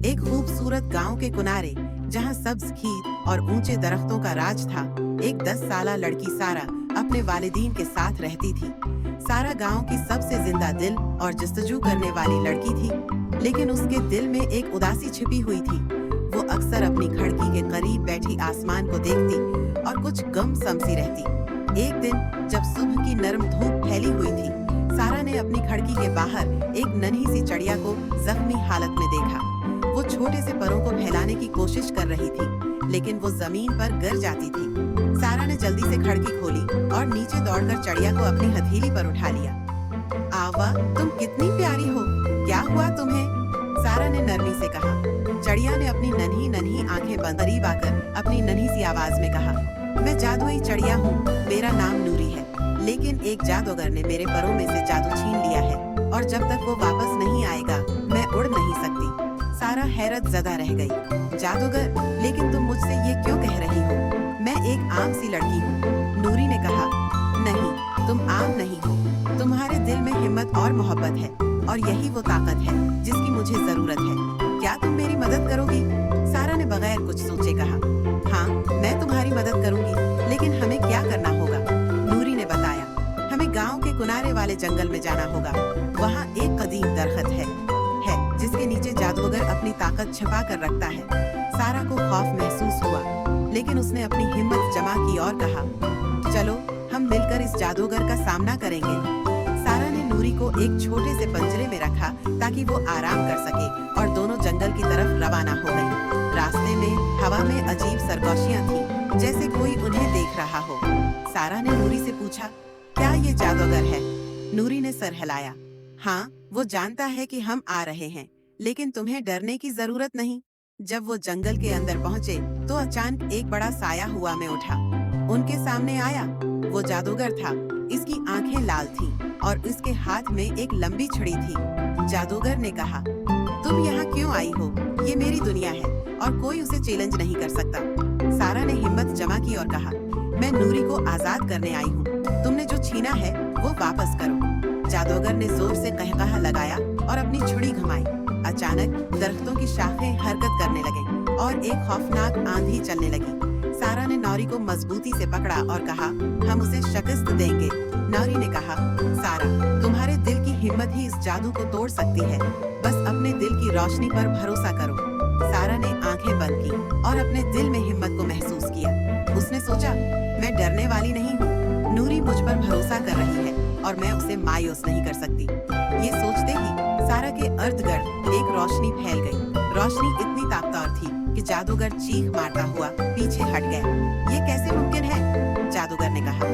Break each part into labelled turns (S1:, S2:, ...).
S1: एक खूबसूरत गांव के किनारे, जहां सब्ज खेत और ऊंचे दरख्तों का राज था, एक 10 साला लड़की सारा अपने वालिदीन के साथ रहती थी। सारा गांव की सबसे जिंदा दिल और जस्तजू करने वाली लड़की थी, लेकिन उसके दिल में एक उदासी छिपी हुई थी। वो अक्सर अपनी खिड़की के करीब बैठी आसमान को देखती और कुछ गम समसी रहती। एक दिन जब सुबह की नरम धूप फैली हुई थी, सारा ने अपनी खिड़की के बाहर एक नन्ही सी चिड़िया को जख्मी हालत में देखा। वो छोटे से परों को फैलाने की कोशिश कर रही थी, लेकिन वो जमीन पर गिर जाती थी। सारा ने जल्दी से खिड़की खोली और नीचे दौड़कर चिड़िया को अपनी हथेली पर उठा लिया। आवा, तुम कितनी प्यारी हो, क्या हुआ तुम्हें? सारा ने नरमी से कहा। चिड़िया ने अपनी नन्ही नन्ही आंखें बंद करीब आकर अपनी नन्ही सी आवाज में कहा, मैं जादुई चिड़िया हूँ, मेरा नाम नूरी है, लेकिन एक जादूगर ने मेरे परों में से जादू छीन लिया है और जब तक वो वापस नहीं आएगा मैं उड़ नहीं सकती। सारा हैरत ज़दा रह गई। जादूगर, लेकिन तुम मुझसे ये क्यों कह रही हो? मैं एक आम सी लड़की हूँ। नूरी ने कहा, नहीं, तुम आम नहीं हो, तुम्हारे दिल में हिम्मत और मोहब्बत है, और यही वो ताकत है जिसकी मुझे जरूरत है। क्या तुम मेरी मदद करोगी? सारा ने बगैर कुछ सोचे कहा, हाँ, मैं तुम्हारी मदद करूंगी, लेकिन हमें क्या करना होगा? नूरी ने बताया, हमें गांव के किनारे वाले जंगल में जाना होगा। वहाँ एक कदीम दरख्त है जिसके नीचे जादूगर अपनी ताकत छिपा कर रखता है। सारा को खौफ महसूस हुआ, लेकिन उसने अपनी हिम्मत जमा की और कहा, चलो हम मिलकर इस जादूगर का सामना करेंगे। सारा ने नूरी को एक छोटे से पंजरे में रखा ताकि वो आराम कर सके, और दोनों जंगल की तरफ रवाना हो गई। रास्ते में हवा में अजीब सरगोशियां थी, जैसे कोई उन्हें देख रहा हो। सारा ने नूरी से पूछा, क्या ये जादूगर है? नूरी ने सर हिलाया, हाँ, वो जानता है कि हम आ रहे हैं, लेकिन तुम्हें डरने की जरूरत नहीं। जब वो जंगल के अंदर पहुंचे तो अचानक एक बड़ा साया हुआ में उठा। उनके सामने आया। वो जादूगर था। इसकी आंखें लाल थीं और इसके हाथ में एक लंबी छड़ी थी। जादूगर ने कहा, तुम यहाँ क्यों आई हो? ये मेरी दुनिया है और कोई उसे चैलेंज नहीं कर सकता। सारा ने हिम्मत जमा की और कहा, मैं नूरी को आजाद करने आई हूँ। तुमने जो छीना है वो वापस करो। जादूगर ने जोर से कहकहा लगाया और अपनी छुरी घुमाई। अचानक दरख्तों की शाखें हरकत करने लगे और एक खौफनाक आंधी चलने लगी। सारा ने नौरी को मजबूती से पकड़ा और कहा, हम उसे शिकस्त देंगे। नौरी ने कहा, सारा, तुम्हारे दिल की हिम्मत ही इस जादू को तोड़ सकती है, बस अपने दिल की रोशनी पर भरोसा करो। सारा ने आंखें बंद की और अपने दिल में हिम्मत को महसूस किया। उसने सोचा, मैं डरने वाली नहीं हूँ, नूरी मुझ पर भरोसा कर रही है और मैं उसे मायूस नहीं कर सकती। ये सोचते ही सारा के अर्ध गिर्द एक रोशनी फैल गई। रोशनी इतनी ताकतवर थी कि जादूगर चीख मारता हुआ पीछे हट गया। ये कैसे मुमकिन है? जादूगर ने कहा।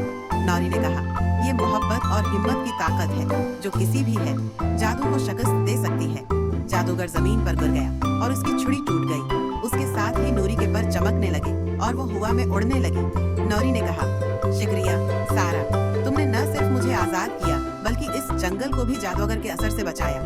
S1: नौरी ने कहा, ये मोहब्बत और हिम्मत की ताकत है जो किसी भी है जादू को शिकस्त दे सकती है। जादूगर जमीन पर गिर गया और उसकी छुरी टूट गई। उसके साथ ही नूरी के पर चमकने लगे और वो हवा में उड़ने लगी। नौरी ने कहा, शुक्रिया सारा, तुमने न सिर्फ मुझे आजाद किया बल्कि इस जंगल को भी जादूगर के असर से बचाया।